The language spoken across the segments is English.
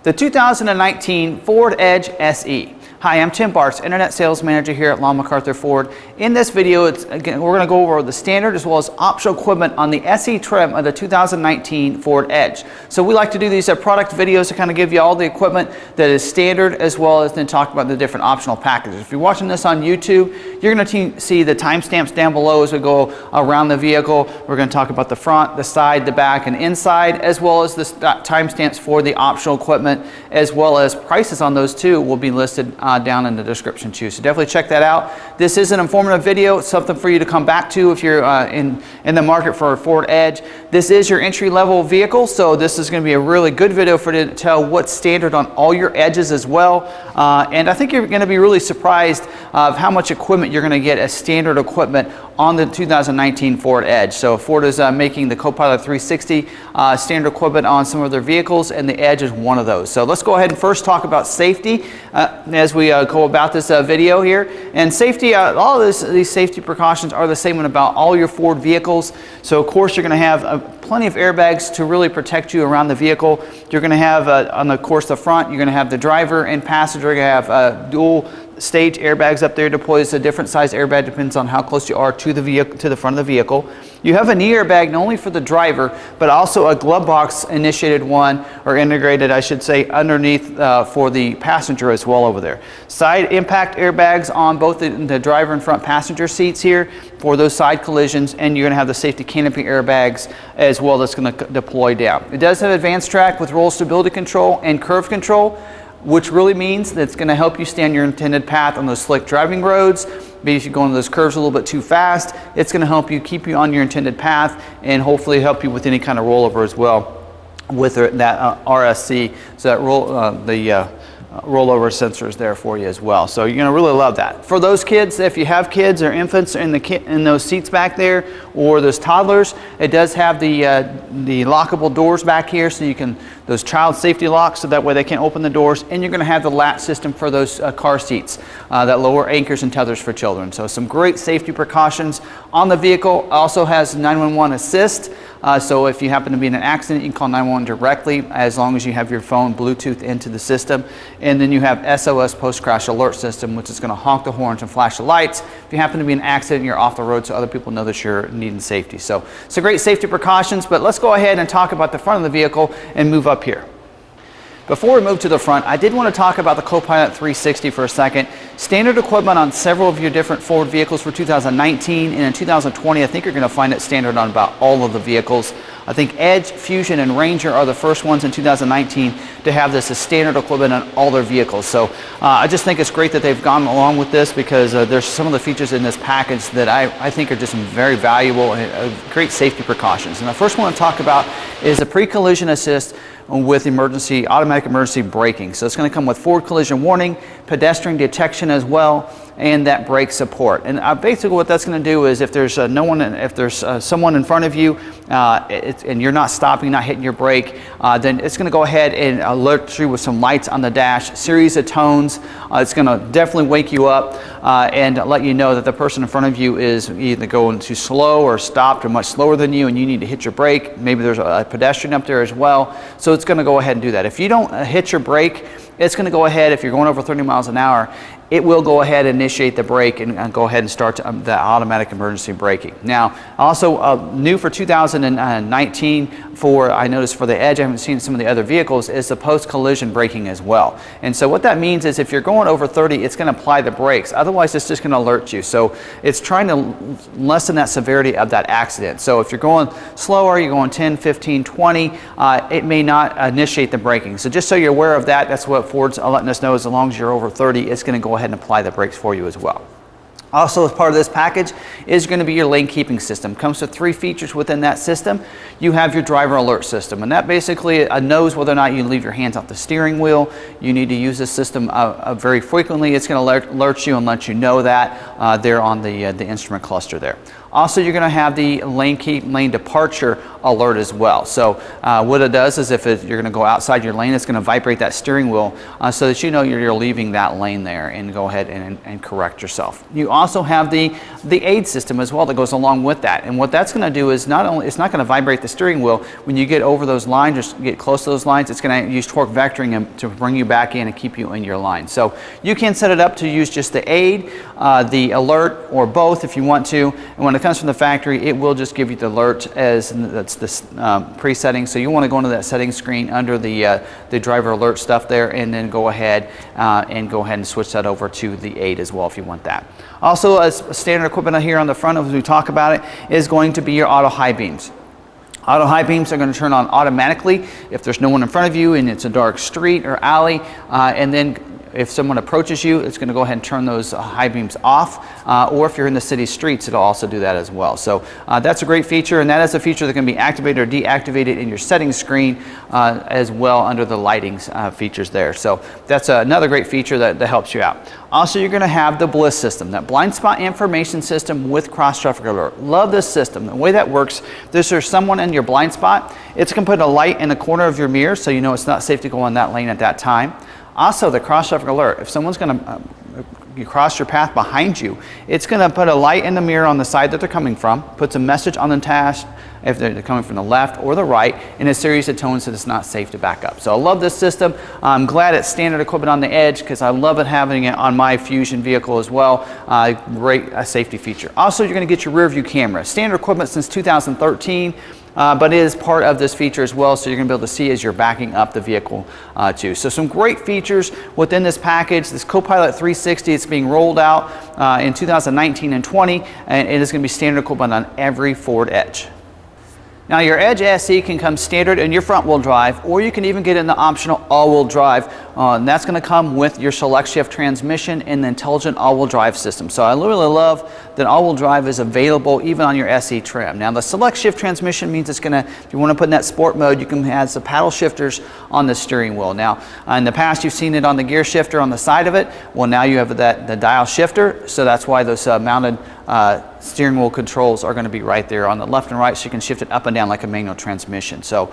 The 2019 Ford Edge SE. Hi, I'm Tim Bartz, Internet Sales Manager here at McArthur Ford. In this video, we're going to go over the standard as well as optional equipment on the SE trim of the 2019 Ford Edge. So we like to do these product videos to kind of give you all the equipment that is standard as well as then talk about the different optional packages. If you're watching this on YouTube, you're going to see the timestamps down below as we go around the vehicle. We're going to talk about the front, the side, the back, and inside, as well as the timestamps for the optional equipment, as well as prices on those too will be listed down in the description too. So definitely check that out. This is an informative video. It's something for you to come back to if you're in the market for a Ford Edge. This is your entry-level vehicle, so this is going to be a really good video for you to tell what's standard on all your Edges as well. And I think you're going to be really surprised of how much equipment you're going to get as standard equipment on the 2019 Ford Edge. So Ford is making the Copilot 360 standard equipment on some of their vehicles, and the Edge is one of those. So let's go ahead and first talk about safety as we go about this video here. And safety, all of these safety precautions are the same in about all your Ford vehicles. So of course you're going to have plenty of airbags to really protect you around the vehicle. You're going to have on the front, you're going to have the driver and passenger. You're going to have dual stage airbags up there deployed. It's a different size airbag, depends on how close you are to the vehicle, to the front of the vehicle. You have a knee airbag not only for the driver, but also a glove box initiated one, or integrated I should say, underneath for the passenger as well over there. Side impact airbags on both the driver and front passenger seats here for those side collisions, and you're going to have the safety canopy airbags as well that's going to deploy down. It does have advanced track with roll stability control and curve control, which really means that it's going to help you stay on your intended path on those slick driving roads. Maybe if you go into those curves a little bit too fast, it's going to help you keep you on your intended path and hopefully help you with any kind of rollover as well with that RSC. So that rollover sensor is there for you as well. So you're going to really love that. For those kids, if you have kids or infants in those seats back there, or those toddlers, it does have the lockable doors back here, so you can, those child safety locks, so that way they can't open the doors. And you're going to have the latch system for those car seats that lower anchors and tethers for children. So some great safety precautions on the vehicle. Also has 911 assist. So if you happen to be in an accident, you can call 911 directly as long as you have your phone Bluetooth into the system. And then you have SOS post-crash alert system, which is going to honk the horns and flash the lights if you happen to be in an accident, you're off the road, so other people know that you're needing safety. So great safety precautions. But let's go ahead and talk about the front of the vehicle and move up here. Before we move to the front, I did want to talk about the Copilot 360 for a second. Standard equipment on several of your different Ford vehicles for 2019, and in 2020 I think you're going to find it standard on about all of the vehicles. I think Edge, Fusion, and Ranger are the first ones in 2019 to have this as standard equipment on all their vehicles. So I just think it's great that they've gone along with this, because there's some of the features in this package that I think are just very valuable and great safety precautions. And the first one to talk about is the pre-collision assist with automatic emergency braking. So it's going to come with forward collision warning, pedestrian detection as well, and that brake support. And basically what that's going to do is if there's someone in front of you and you're not stopping, not hitting your brake, then it's going to go ahead and alert you with some lights on the dash, series of tones. It's going to definitely wake you up and let you know that the person in front of you is either going too slow or stopped or much slower than you, and you need to hit your brake. Maybe there's a pedestrian up there as well. So it's going to go ahead and do that. If you don't hit your brake, it's going to go ahead, if you're going over 30 miles an hour, it will go ahead and initiate the brake and go ahead and start the automatic emergency braking. Now, also new for 2019 I noticed for the Edge, I haven't seen some of the other vehicles, is the post-collision braking as well. And so what that means is if you're going over 30, it's going to apply the brakes. Otherwise, it's just going to alert you. So it's trying to lessen that severity of that accident. So if you're going slower, you're going 10, 15, 20, it may not initiate the braking. So just so you're aware of that, that's what Ford's letting us know. As long as you're over 30, it's going to go ahead and apply the brakes for you as well. Also, as part of this package is going to be your lane keeping system. Comes with 3 features within that system. You have your driver alert system, and that basically knows whether or not you leave your hands off the steering wheel. You need to use this system very frequently. It's going to alert you and let you know that there on the instrument cluster there. Also, you're going to have the lane keep, lane departure alert as well. So what it does is if you're going to go outside your lane, it's going to vibrate that steering wheel so that you know you're leaving that lane there, and go ahead and correct yourself. You also have the aid system as well that goes along with that. And what that's going to do is it's not going to vibrate the steering wheel when you get over those lines or get close to those lines. It's going to use torque vectoring to bring you back in and keep you in your line. So you can set it up to use just the aid, the alert, or both if you want to. And when it comes from the factory, it will just give you the alert as that's this pre-setting. So you want to go into that settings screen under the driver alert stuff there, and then go ahead and switch that over to the aid as well if you want that. Also, as standard equipment here on the front as we talk about it is going to be your auto high beams. Auto high beams are going to turn on automatically if there's no one in front of you and it's a dark street or alley, and then if someone approaches you, it's going to go ahead and turn those high beams off, or if you're in the city streets, it'll also do that as well. So that's a great feature, and that is a feature that can be activated or deactivated in your settings screen as well under the lighting features there. So that's another great feature that helps you out. Also, you're going to have the BLIS system, that blind spot information system with cross traffic alert. Love this system. The way that works, if there's someone in your blind spot, it's going to put a light in the corner of your mirror so you know it's not safe to go on that lane at that time. Also, the cross traffic alert, if someone's going to cross your path behind you, it's going to put a light in the mirror on the side that they're coming from, puts a message on the dash if they're coming from the left or the right, in a series of tones that it's not safe to back up. So I love this system. I'm glad it's standard equipment on the Edge because I love it having it on my Fusion vehicle as well. Great safety feature. Also, you're going to get your rear view camera. Standard equipment since 2013. But it is part of this feature as well, so you're going to be able to see as you're backing up the vehicle too. So some great features within this package. This Copilot 360, it's being rolled out in 2019 and 20, and it is going to be standard equipment on every Ford Edge. Now, your Edge SE can come standard in your front wheel drive, or you can even get in the optional all-wheel drive, and that's going to come with your select shift transmission and the intelligent all-wheel drive system. So I really love that all-wheel drive is available even on your SE trim. Now, the select shift transmission means it's going to, if you want to put in that sport mode, you can add some paddle shifters on the steering wheel. Now, in the past, you've seen it on the gear shifter on the side of it. Well, now you have the dial shifter, so that's why those mounted steering wheel controls are going to be right there on the left and right, so you can shift it up and down like a manual transmission. So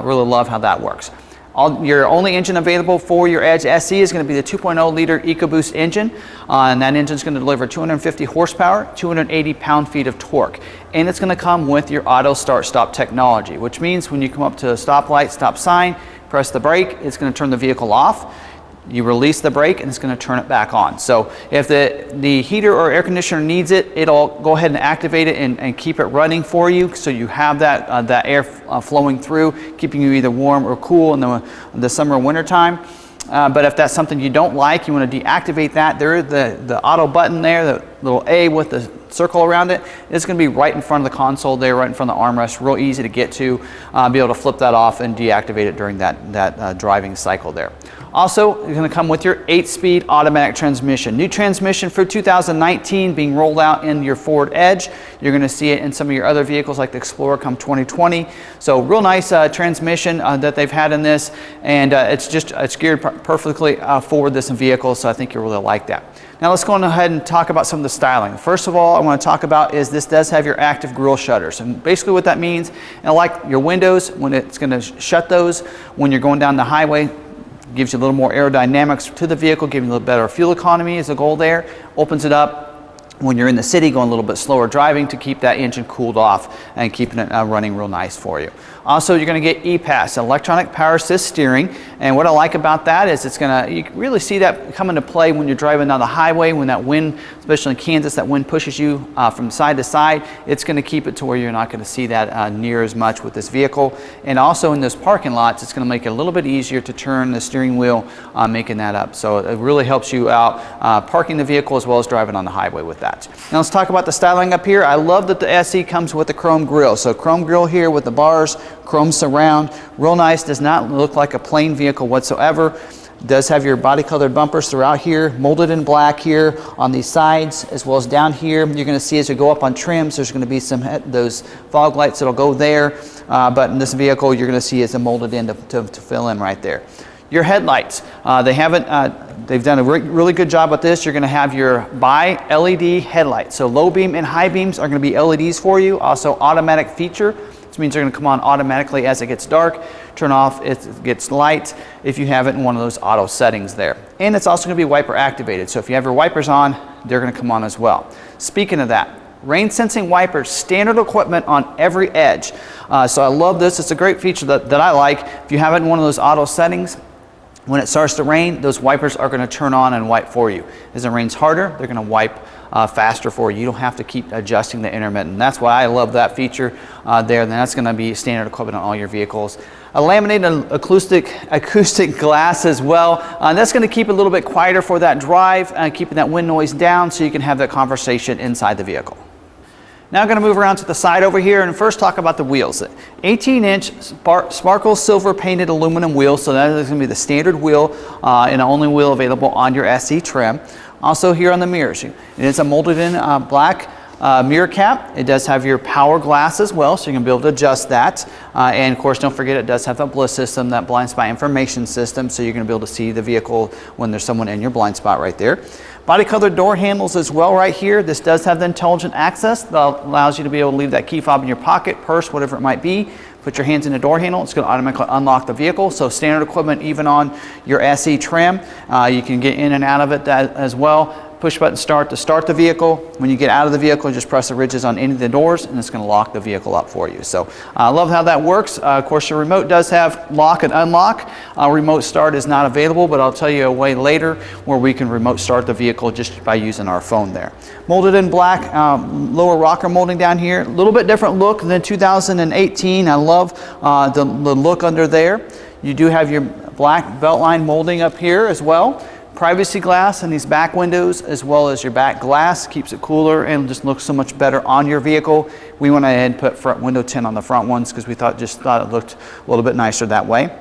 really love how that works. Your only engine available for your Edge SE is going to be the 2.0 liter EcoBoost engine, and that engine is going to deliver 250 horsepower, 280 pound-feet of torque, and it's going to come with your auto start-stop technology, which means when you come up to a stoplight, stop sign, press the brake, it's going to turn the vehicle off. You release the brake and it's going to turn it back on. So if the heater or air conditioner needs it, it'll go ahead and activate it and keep it running for you, so you have that air flowing through, keeping you either warm or cool in the summer or winter time. But if that's something you don't like, you want to deactivate that, there is the auto button there, the little A with the circle around it. It's going to be right in front of the console there, right in front of the armrest, real easy to get to, be able to flip that off and deactivate it during that driving cycle there. Also, it's going to come with your 8-speed automatic transmission. New transmission for 2019 being rolled out in your Ford Edge. You're going to see it in some of your other vehicles like the Explorer come 2020. So real nice transmission that they've had in this, and it's geared perfectly for this vehicle, so I think you'll really like that. Now let's go on ahead and talk about some of the styling. First of all, I want to talk about is this does have your active grille shutters. And basically what that means, and like your windows, when it's going to shut those when you're going down the highway, gives you a little more aerodynamics to the vehicle, giving you a little better fuel economy is the goal there. Opens it up when you're in the city going a little bit slower driving to keep that engine cooled off and keeping it running real nice for you. Also, you're going to get EPAS, electronic power assist steering, and what I like about that is you can really see that come into play when you're driving down the highway, when that wind, especially in Kansas, that wind pushes you from side to side. It's going to keep it to where you're not going to see that near as much with this vehicle. And also in those parking lots, it's going to make it a little bit easier to turn the steering wheel, making that up. So it really helps you out parking the vehicle as well as driving on the highway with that. Now let's talk about the styling up here. I love that the SE comes with the chrome grille. So chrome grille here with the bars, chrome surround, real nice. Does not look like a plain vehicle whatsoever. Does have your body colored bumpers throughout here, molded in black here on these sides as well as down here. You're going to see as you go up on trims, there's going to be those fog lights that'll go there, but in this vehicle you're going to see it's molded in to fill in right there. Your headlights, they've done a really good job with this. You're going to have your bi-LED headlights. So low beam and high beams are going to be LEDs for you. Also automatic feature. This means they're going to come on automatically as it gets dark, turn off if it gets light if you have it in one of those auto settings there. And it's also going to be wiper activated. So if you have your wipers on, they're going to come on as well. Speaking of that, rain sensing wipers, standard equipment on every edge. So I love this. It's a great feature that I like. If you have it in one of those auto settings, when it starts to rain, those wipers are going to turn on and wipe for you. As it rains harder, they're going to wipe faster for you. You don't have to keep adjusting the intermittent. That's why I love that feature there. And that's going to be standard equipment on all your vehicles. A laminated acoustic glass as well. That's going to keep it a little bit quieter for that drive, keeping that wind noise down so you can have that conversation inside the vehicle. Now I'm going to move around to the side over here and first talk about the wheels. 18-inch sparkle silver painted aluminum wheels, so that is going to be the standard wheel and the only wheel available on your SE trim. Also here on the mirrors, it is a molded in black mirror cap. It does have your power glass as well, so you can be able to adjust that. And of course, don't forget it does have the BLIS system, that blind spot information system, so you're going to be able to see the vehicle when there's someone in your blind spot right there. Body colored door handles as well right here. This does have the intelligent access that allows you to be able to leave that key fob in your pocket, purse, whatever it might be. Put your hands in the door handle, it's going to automatically unlock the vehicle. So standard equipment even on your SE trim. You can get in and out of it as well. Push button start to start the vehicle. When you get out of the vehicle, just press the ridges on any of the doors and it's going to lock the vehicle up for you. So I love how that works. Of course, your remote does have lock and unlock. Remote start is not available, but I'll tell you a way later where we can remote start the vehicle just by using our phone there. Molded in black, lower rocker molding down here. A little bit different look than 2018. I love the look under there. You do have your black belt line molding up here as well. Privacy glass in these back windows as well as your back glass keeps it cooler and just looks so much better on your vehicle. We went ahead and put front window tint on the front ones because we thought it looked a little bit nicer that way.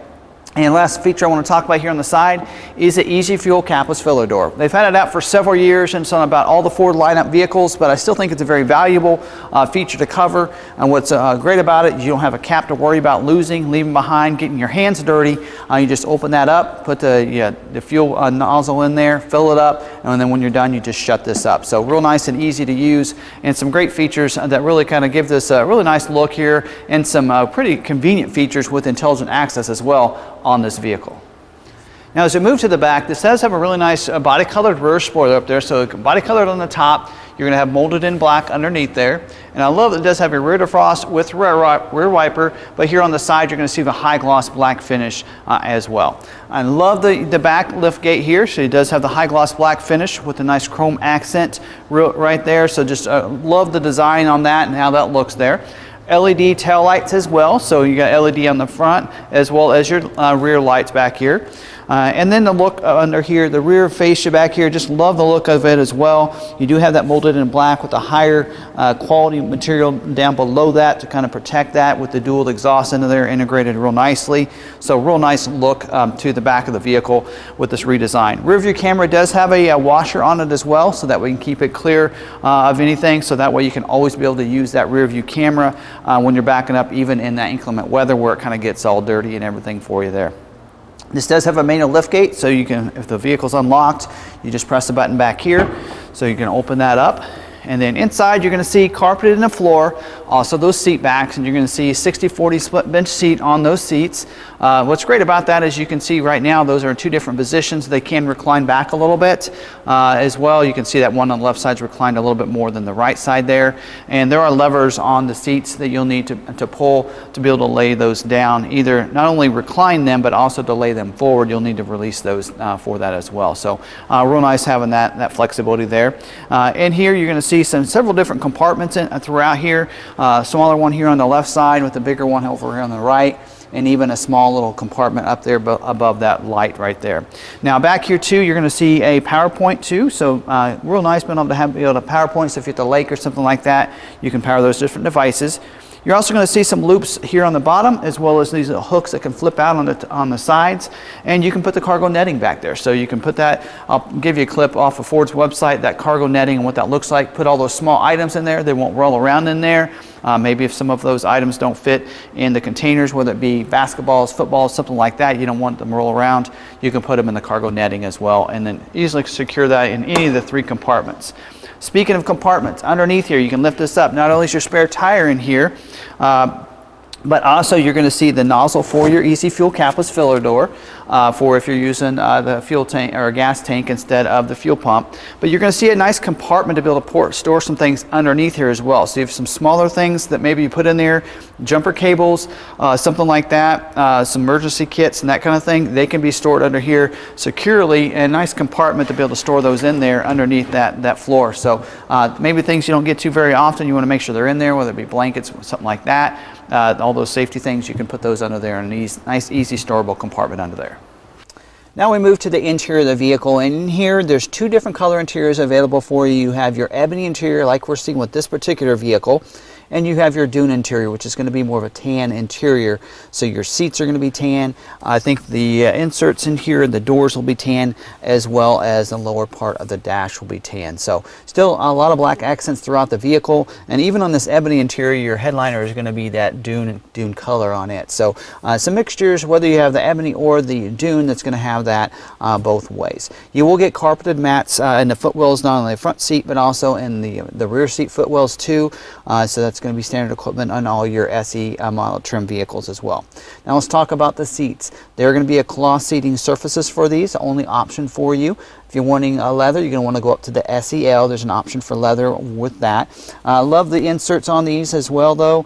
And last feature I want to talk about here on the side is the Easy Fuel capless filler door. They've had it out for several years and it's on about all the Ford lineup vehicles, but I still think it's a very valuable feature to cover. And what's great about it, you don't have a cap to worry about losing, leaving behind, getting your hands dirty. You just open that up, put the fuel nozzle in there, fill it up, and then when you're done, you just shut this up. So real nice and easy to use, and some great features that really kind of give this a really nice look here, and some pretty convenient features with intelligent access as well on this vehicle. Now as we move to the back, this does have a really nice body colored rear spoiler up there. So body colored on the top, you're going to have molded in black underneath there. And I love that it does have your rear defrost with rear wiper, but here on the side you're going to see the high gloss black finish as well. I love the back lift gate here, so it does have the high gloss black finish with a nice chrome accent right there. So just love the design on that and how that looks there. LED tail lights as well, so you got LED on the front as well as your rear lights back here. And then the look under here, the rear fascia back here, just love the look of it as well. You do have that molded in black with a higher quality material down below that to kind of protect that with the dual exhaust into there integrated real nicely. So real nice look to the back of the vehicle with this redesign. Rear view camera does have a washer on it as well, so that we can keep it clear of anything, so that way you can always be able to use that rear view camera when you're backing up, even in that inclement weather where it kind of gets all dirty and everything for you there. This does have a manual lift gate, so you can, if the vehicle's unlocked, you just press the button back here, so you can open that up. And then inside you're going to see carpeted in the floor, also those seat backs, and you're going to see 60-40 split bench seat on those seats. What's great about that is you can see right now those are in two different positions. They can recline back a little bit as well. You can see that one on the left side is reclined a little bit more than the right side there. And there are levers on the seats that you'll need to pull to be able to lay those down. Either not only recline them, but also to lay them forward. You'll need to release those for that as well. So real nice having that flexibility there. And here you're going to see several different compartments throughout here. Smaller one here on the left side with the bigger one over here on the right, and even a small little compartment up there above that light right there. Now back here too, you're going to see a power point too. So real nice being able to be able to power point. So if you're at the lake or something like that, you can power those different devices. You're also going to see some loops here on the bottom, as well as these little hooks that can flip out on the sides, and you can put the cargo netting back there. So you can put that, I'll give you a clip off of Ford's website, that cargo netting and what that looks like. Put all those small items in there. They won't roll around in there. Maybe if some of those items don't fit in the containers, whether it be basketballs, footballs, something like that, you don't want them to roll around, you can put them in the cargo netting as well, and then easily secure that in any of the 3 compartments. Speaking of compartments, underneath here you can lift this up. Not only is your spare tire in here, but also you're going to see the nozzle for your easy fuel capless filler door for if you're using the fuel tank or a gas tank instead of the fuel pump. But you're going to see a nice compartment to be able to store some things underneath here as well. So you have some smaller things that maybe you put in there, jumper cables, something like that, some emergency kits and that kind of thing. They can be stored under here securely, and a nice compartment to be able to store those in there underneath that floor. So maybe things you don't get to very often, you want to make sure they're in there, whether it be blankets, something like that. All those safety things, you can put those under there in a nice, easy, storable compartment under there. Now we move to the interior of the vehicle, and in here there's 2 different color interiors available for you. You have your ebony interior, like we're seeing with this particular vehicle, and you have your dune interior, which is going to be more of a tan interior. So your seats are going to be tan. I think the inserts in here, the doors will be tan, as well as the lower part of the dash will be tan. So still a lot of black accents throughout the vehicle, and even on this ebony interior, your headliner is going to be that dune color on it. So some mixtures, whether you have the ebony or the dune, that's going to have that both ways. You will get carpeted mats in the footwells, not only the front seat but also in the rear seat footwells too. So that's going to be standard equipment on all your SE model trim vehicles as well. Now let's talk about the seats. There are going to be a cloth seating surfaces for these, the only option for you. If you're wanting a leather, you're going to want to go up to the SEL. There's an option for leather with that. Love the inserts on these as well, though.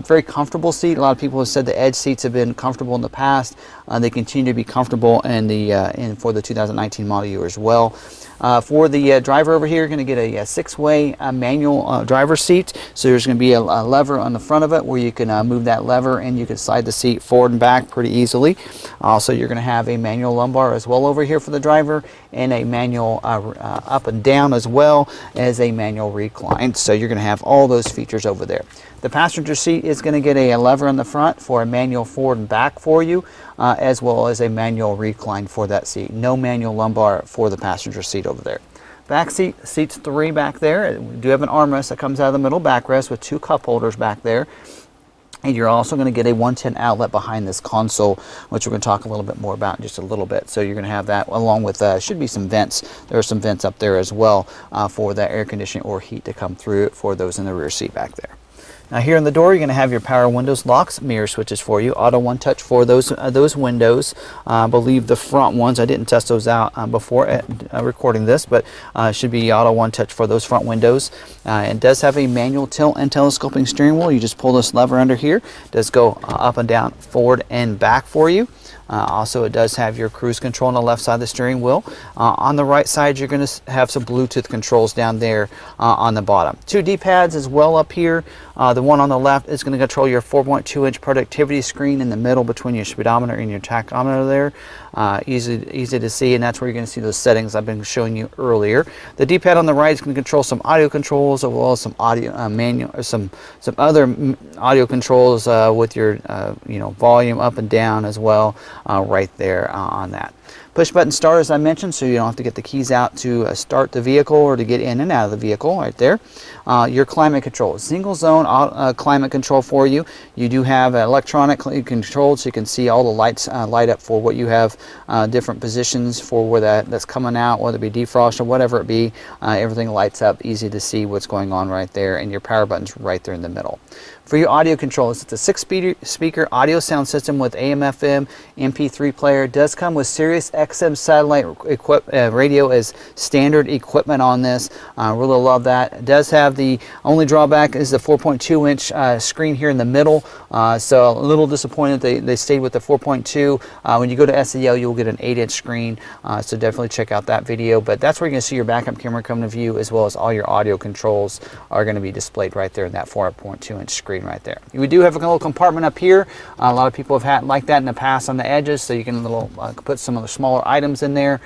Very comfortable seat. A lot of people have said the Edge seats have been comfortable in the past. They continue to be comfortable for the 2019 model year as well. For the driver over here, you're going to get a 6-way manual driver seat. So there's going to be a lever on the front of it where you can move that lever, and you can slide the seat forward and back pretty easily. Also, you're going to have a manual lumbar as well over here for the driver, and a manual up and down, as well as a manual recline. So you're going to have all those features over there. The passenger seat is going to get a lever in the front for a manual forward and back for you, as well as a manual recline for that seat. No manual lumbar for the passenger seat over there. Back seat, seats 3 back there. We do have an armrest that comes out of the middle backrest with 2 cup holders back there. And you're also going to get a 110 outlet behind this console, which we're going to talk a little bit more about in just a little bit. So you're going to have that along with, should be some vents. There are some vents up there as well for that air conditioning or heat to come through for those in the rear seat back there. Now here in the door, you're going to have your power windows, locks, mirror switches for you, auto one touch for those windows. I believe the front ones, I didn't test those out before recording this, but should be auto one touch for those front windows. It does have a manual tilt and telescoping steering wheel. You just pull this lever under here. It does go up and down, forward and back for you. Also, it does have your cruise control on the left side of the steering wheel. On the right side, you're going to have some Bluetooth controls down there on the bottom. 2 D-pads as well up here. The one on the left is going to control your 4.2-inch productivity screen in the middle between your speedometer and your tachometer there. Easy to see, and that's where you're going to see those settings I've been showing you earlier. The D-pad on the right is going to control some audio controls, as well as some audio some other audio controls with your volume up and down as well, right there on that. Push button start, as I mentioned, so you don't have to get the keys out to start the vehicle or to get in and out of the vehicle right there. Your climate control, single zone climate control for you. You do have electronically controlled, so you can see all the lights light up for what you have, different positions for where that's coming out, whether it be defrost or whatever it be. Everything lights up, easy to see what's going on right there, and your power button's right there in the middle. For your audio controls, it's a 6-speaker audio sound system with AM, FM, MP3 player. It does come with Sirius XM satellite radio as standard equipment on this. Really love that. It does have the only drawback is the 4.2-inch screen here in the middle. So a little disappointed they stayed with the 4.2. When you go to SEL, you'll get an 8-inch screen. So definitely check out that video. But that's where you're going to see your backup camera come to view, as well as all your audio controls are going to be displayed right there in that 4.2-inch screen right there. We do have a little compartment up here. A lot of people have had like that in the past on the edges, so you can put some of the smaller items in there,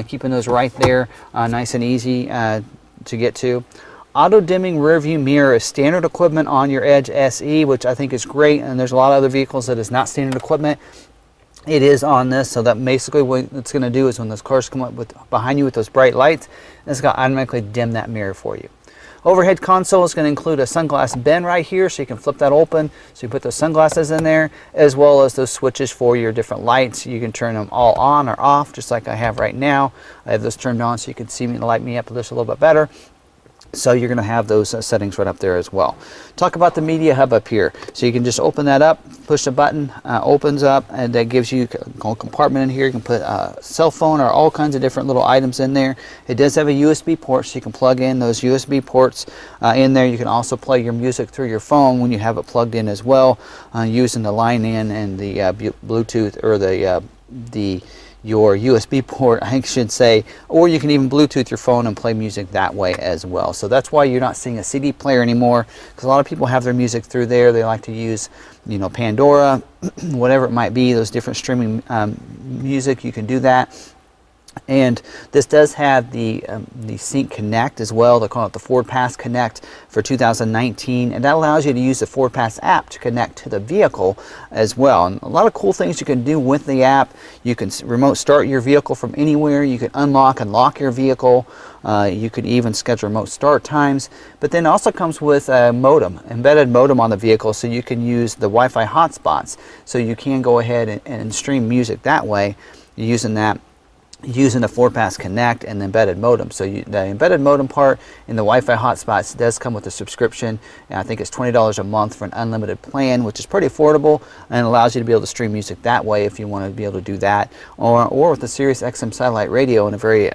keeping those right there, nice and easy to get to. Auto dimming rear view mirror is standard equipment on your Edge SE, which I think is great, and there's a lot of other vehicles that is not standard equipment. It is on this, so that basically what it's going to do is when those cars come up with behind you with those bright lights, it's going to automatically dim that mirror for you. Overhead console is going to include a sunglass bin right here, so you can flip that open, so you put those sunglasses in there, as well as those switches for your different lights. You can turn them all on or off, just like I have right now. I have those turned on so you can see me, light me up just a little bit better. So you're going to have those settings right up there as well. Talk about the media hub up here. So you can just open that up, push the button, opens up, and that gives you a whole compartment in here. You can put a cell phone or all kinds of different little items in there. It does have a USB port, so you can plug in those USB ports in there. You can also play your music through your phone when you have it plugged in as well, using the line in and the Bluetooth or your USB port, I should say, or you can even Bluetooth your phone and play music that way as well. So that's why you're not seeing a CD player anymore, because a lot of people have their music through there. They like to use, you know, Pandora, whatever it might be, those different streaming music. You can do that. And this does have the Sync Connect as well. They call it the Ford Pass Connect for 2019, and that allows you to use the Ford Pass app to connect to the vehicle as well. And a lot of cool things you can do with the app. You can remote start your vehicle from anywhere. You can unlock and lock your vehicle. You could even schedule remote start times. But then it also comes with a modem, embedded modem on the vehicle, so you can use the Wi-Fi hotspots. So you can go ahead and stream music that way using the Ford Pass Connect and the embedded modem. So the embedded modem part and the Wi-Fi hotspots does come with a subscription, and I think it's $20 a month for an unlimited plan, which is pretty affordable and allows you to be able to stream music that way if you want to be able to do that, or with the Sirius XM satellite radio and a very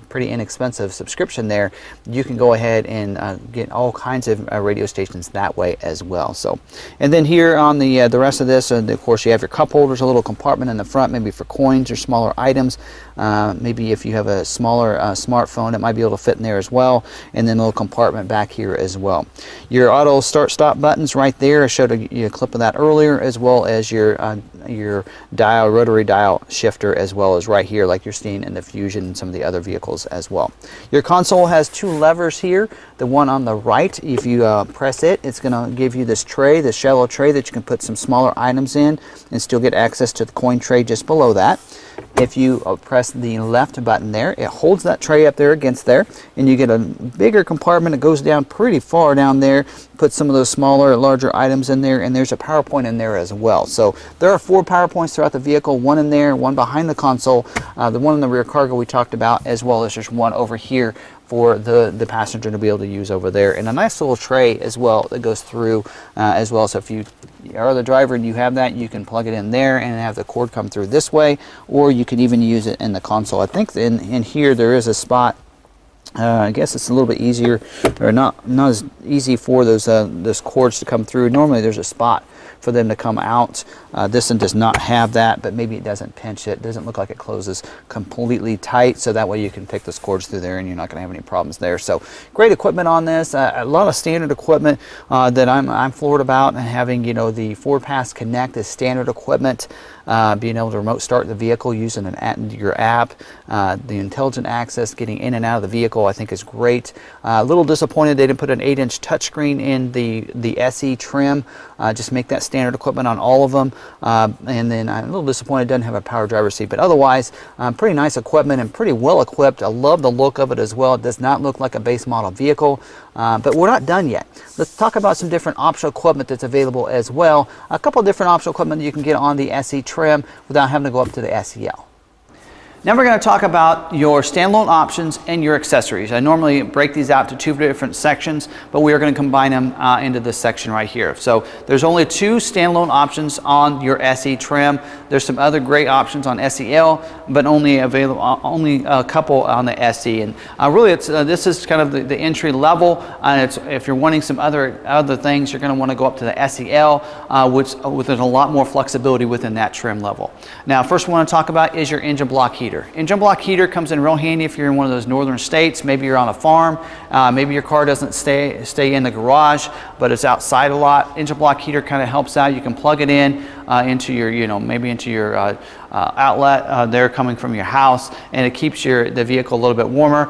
pretty inexpensive subscription there, you can go ahead and get all kinds of radio stations that way as well. So, and then here on the rest of this, of course, you have your cup holders, a little compartment in the front, maybe for coins or smaller items. Maybe if you have a smaller smartphone, it might be able to fit in there as well. And then a little compartment back here as well. Your auto start-stop buttons right there. I showed you a clip of that earlier, as well as your dial, rotary dial shifter, as well as right here, like you're seeing in the Fusion and some of the other vehicles as well. Your console has two levers here. The one on the right, if you press it, it's going to give you this tray, this shallow tray that you can put some smaller items in and still get access to the coin tray just below that. If you press the left button there, it holds that tray up there against there, and you get a bigger compartment that goes down pretty far down there, put some of those smaller, larger items in there, and there's a power point in there as well. So there are 4 power points throughout the vehicle, one in there, one behind the console, the one in the rear cargo we talked about, as well as there's one over here for the passenger to be able to use over there, and a nice little tray as well that goes through as well. So if you are the driver and you have that, you can plug it in there and have the cord come through this way, or you can even use it in the console. I think in here there is a spot. I guess it's a little bit easier, or not as easy for those cords to come through. Normally there's a spot for them to come out. This one does not have that, but maybe it doesn't pinch it. It doesn't look like it closes completely tight, so that way you can pick those cords through there and you're not going to have any problems there. So great equipment on this. A lot of standard equipment that I'm floored about, and having, you know, the Ford Pass Connect is standard equipment. Being able to remote start the vehicle using your app, the intelligent access, getting in and out of the vehicle, I think is great. A little disappointed they didn't put an 8-inch touchscreen in the SE trim. Just make that standard equipment on all of them. And then I'm a little disappointed it doesn't have a power driver's seat, but otherwise pretty nice equipment and pretty well equipped. I love the look of it as well. It does not look like a base model vehicle, but we're not done yet. Let's talk about some different optional equipment that's available as well. A couple different optional equipment that you can get on the SE trim without having to go up to the SEL. Now we're going to talk about your standalone options and your accessories. I normally break these out to 2 different sections, but we are going to combine them into this section right here. So there's only 2 standalone options on your SE trim. There's some other great options on SEL, but only a couple on the SE. And really, this is kind of the entry level. If you're wanting some other things, you're going to want to go up to the SEL, which there's a lot more flexibility within that trim level. Now, first we want to talk about is your engine block heater. Engine block heater comes in real handy if you're in one of those northern states. Maybe you're on a farm, maybe your car doesn't stay in the garage, but it's outside a lot. Engine block heater kind of helps out. You can plug it in into your, maybe into your outlet there coming from your house, and it keeps the vehicle a little bit warmer,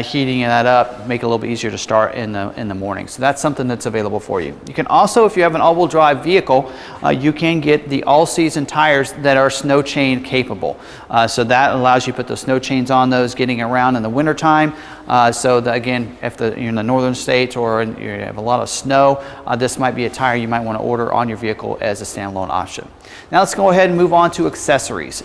heating that up, make it a little bit easier to start in the morning. So that's something that's available for you. You can also, if you have an all-wheel drive vehicle, you can get the all-season tires that are snow chain capable. So that allows you to put the snow chains on those, getting around in the wintertime. So that, again, if you're in the northern states or you have a lot of snow, this might be a tire you might want to order on your vehicle as a standalone option. Now let's go ahead and move on to accessories.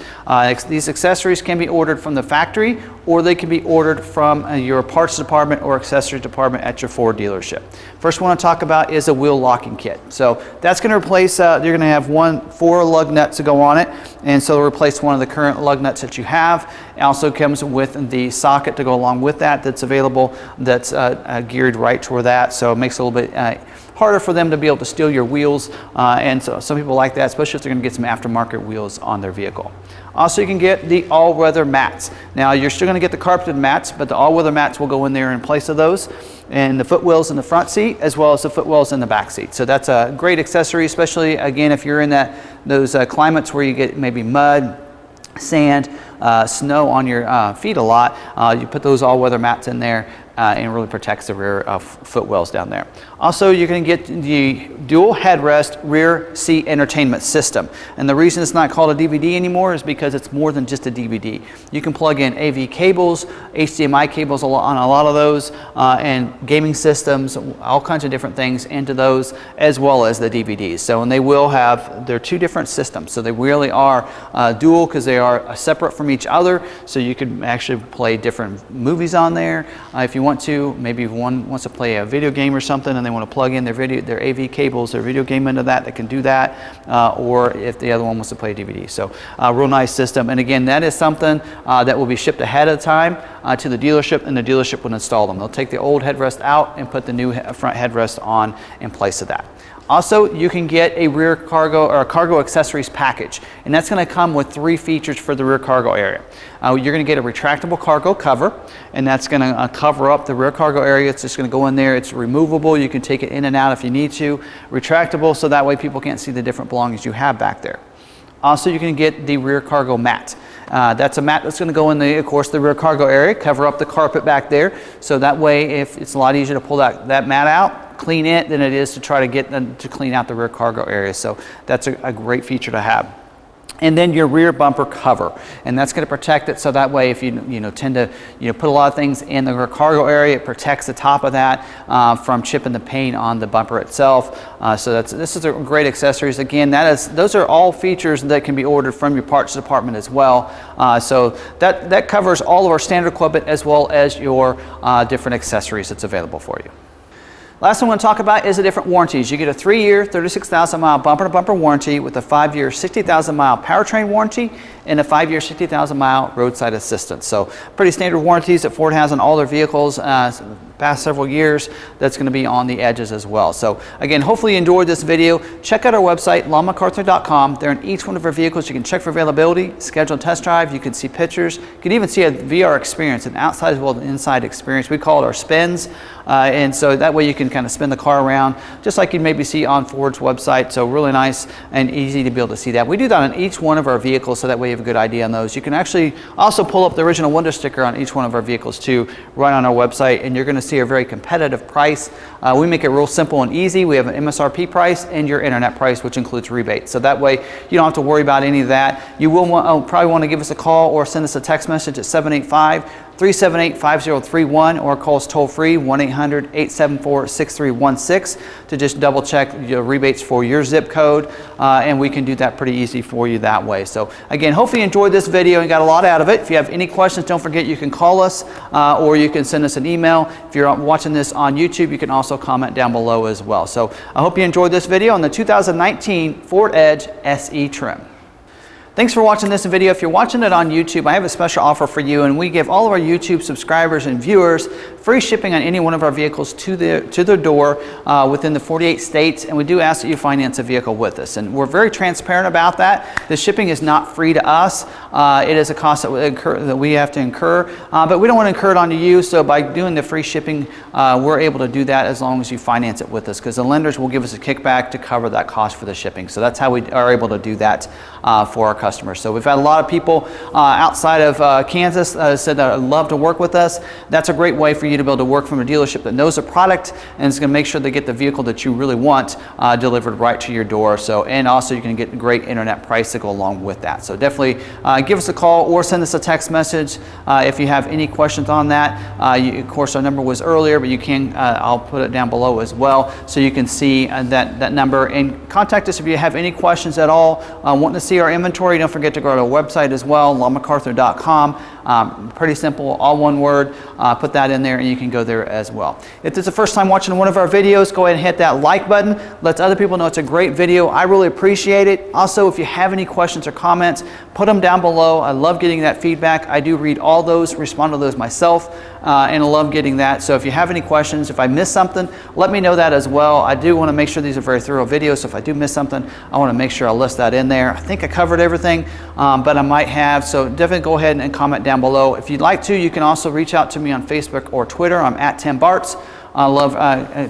These accessories can be ordered from the factory, or they can be ordered from your parts department or accessories department at your Ford dealership. First one I want to talk about is a wheel locking kit. So that's going to replace, you're going to have 4 lug nuts to go on it, and so it'll replace one of the current lug nuts that you have. It also comes with the socket to go along with that that's available, that's geared right toward that, so it makes it a little bit harder for them to be able to steal your wheels, and so some people like that, especially if they're going to get some aftermarket wheels on their vehicle. Also, you can get the all-weather mats. Now, you're still going to get the carpeted mats, but the all-weather mats will go in there in place of those, and the footwells in the front seat as well as the footwells in the back seat. So that's a great accessory, especially again if you're in those climates where you get maybe mud, sand, snow on your feet a lot. You put those all-weather mats in there, and it really protects the rear footwells down there. Also, you're going to get the dual headrest rear seat entertainment system. And the reason it's not called a DVD anymore is because it's more than just a DVD. You can plug in AV cables, HDMI cables on a lot of those, and gaming systems, all kinds of different things into those, as well as the DVDs. So, and they're 2 different systems. So they really are dual because they are separate from each other. So you could actually play different movies on there if you want to. Maybe if one wants to play a video game or something and they want to plug in their AV cables, their video game into that, they can do that, or if the other one wants to play a DVD. So real nice system, and again, that is something that will be shipped ahead of time to the dealership, and the dealership will install them. They'll take the old headrest out and put the new front headrest on in place of that. Also, you can get a rear cargo or a cargo accessories package, and that's going to come with 3 features for the rear cargo area. You're going to get a retractable cargo cover, and that's going to cover up the rear cargo area. It's just going to go in there. It's removable. You can take it in and out if you need to. Retractable, so that way people can't see the different belongings you have back there. Also, you can get the rear cargo mat. That's a mat that's going to go in of course, the rear cargo area, cover up the carpet back there, so that way if it's a lot easier to pull that mat out, clean it, than it is to try to get them to clean out the rear cargo area. So that's a great feature to have. And then your rear bumper cover, and that's going to protect it, so that way if you tend to put a lot of things in the rear cargo area, it protects the top of that from chipping the paint on the bumper itself. So this is a great accessories. Again, those are all features that can be ordered from your parts department as well. So that covers all of our standard equipment as well as your different accessories that's available for you. Last thing I want to talk about is the different warranties. You get a 3-year, 36,000-mile bumper-to-bumper warranty with a 5-year, 60,000-mile powertrain warranty and a 5-year, 60,000-mile roadside assistance. So pretty standard warranties that Ford has on all their vehicles past several years. That's going to be on the edges as well. So again, hopefully you enjoyed this video. Check out our website, McArthur.com. There in each one of our vehicles, you can check for availability, schedule a test drive, you can see pictures, you can even see a VR experience, an outside as well as an inside experience. We call it our spins. And so that way you can kind of spin the car around just like you'd maybe see on Ford's website. So really nice and easy to be able to see that. We do that on each one of our vehicles, so that way you have a good idea on those. You can actually also pull up the original window sticker on each one of our vehicles too, right on our website, and you're going to see a very competitive price. We make it real simple and easy. We have an MSRP price and your internet price, which includes rebates. So that way you don't have to worry about any of that. You will probably want to give us a call or send us a text message at 785-378-5031, or call us toll free 1-800-874-6316 to just double check your rebates for your zip code, and we can do that pretty easy for you that way. So again, hopefully you enjoyed this video and got a lot out of it. If you have any questions, don't forget you can call us or you can send us an email. If you're watching this on YouTube, you can also comment down below as well. So I hope you enjoyed this video on the 2019 Ford Edge SE trim. Thanks for watching this video. If you're watching it on YouTube, I have a special offer for you, and we give all of our YouTube subscribers and viewers free shipping on any one of our vehicles to their door within the 48 states, and we do ask that you finance a vehicle with us. And we're very transparent about that. The shipping is not free to us. It is a cost that we have to incur, but we don't want to incur it onto you, so by doing the free shipping, we're able to do that as long as you finance it with us, because the lenders will give us a kickback to cover that cost for the shipping. So that's how we are able to do that for our customers. So we've had a lot of people outside of Kansas said that would love to work with us. That's a great way for you to be able to work from a dealership that knows the product and is going to make sure they get the vehicle that you really want delivered right to your door. So, and also you can get great internet price to go along with that. So definitely give us a call or send us a text message if you have any questions on that. Of course, our number was earlier, but you can, I'll put it down below as well, so you can see that number, and contact us if you have any questions at all. Wanting to see our inventory, don't forget to go to our website as well, McArthur.com. Pretty simple, all one word. Put that in there and you can go there as well. If this is the first time watching one of our videos, go ahead and hit that like button. Let other people know it's a great video. I really appreciate it. Also, if you have any questions or comments, put them down below. I love getting that feedback. I do read all those, respond to those myself, and I love getting that. So if you have any questions, if I miss something, let me know that as well. I do want to make sure these are very thorough videos, so if I do miss something, I want to make sure I list that in there. I think I covered everything, but I might have, so definitely go ahead and comment down below. If you'd like to, you can also reach out to me on Facebook or Twitter. I'm at Tim Bartz. I love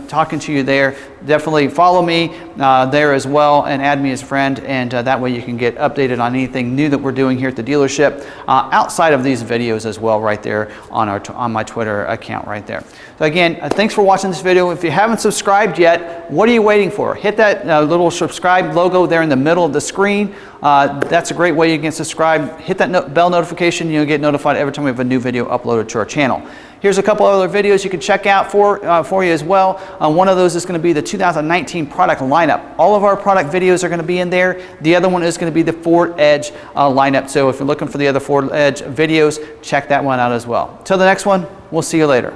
talking to you there. Definitely follow me there as well and add me as a friend, and that way you can get updated on anything new that we're doing here at the dealership outside of these videos as well, right there on my Twitter account right there. So again, thanks for watching this video. If you haven't subscribed yet, what are you waiting for? Hit that little subscribe logo there in the middle of the screen. That's a great way you can subscribe. Hit that bell notification. You'll get notified every time we have a new video uploaded to our channel. Here's a couple other videos you can check out for you as well. One of those is going to be the 2019 product lineup. All of our product videos are going to be in there. The other one is going to be the Ford Edge lineup. So if you're looking for the other Ford Edge videos, check that one out as well. Till the next one, we'll see you later.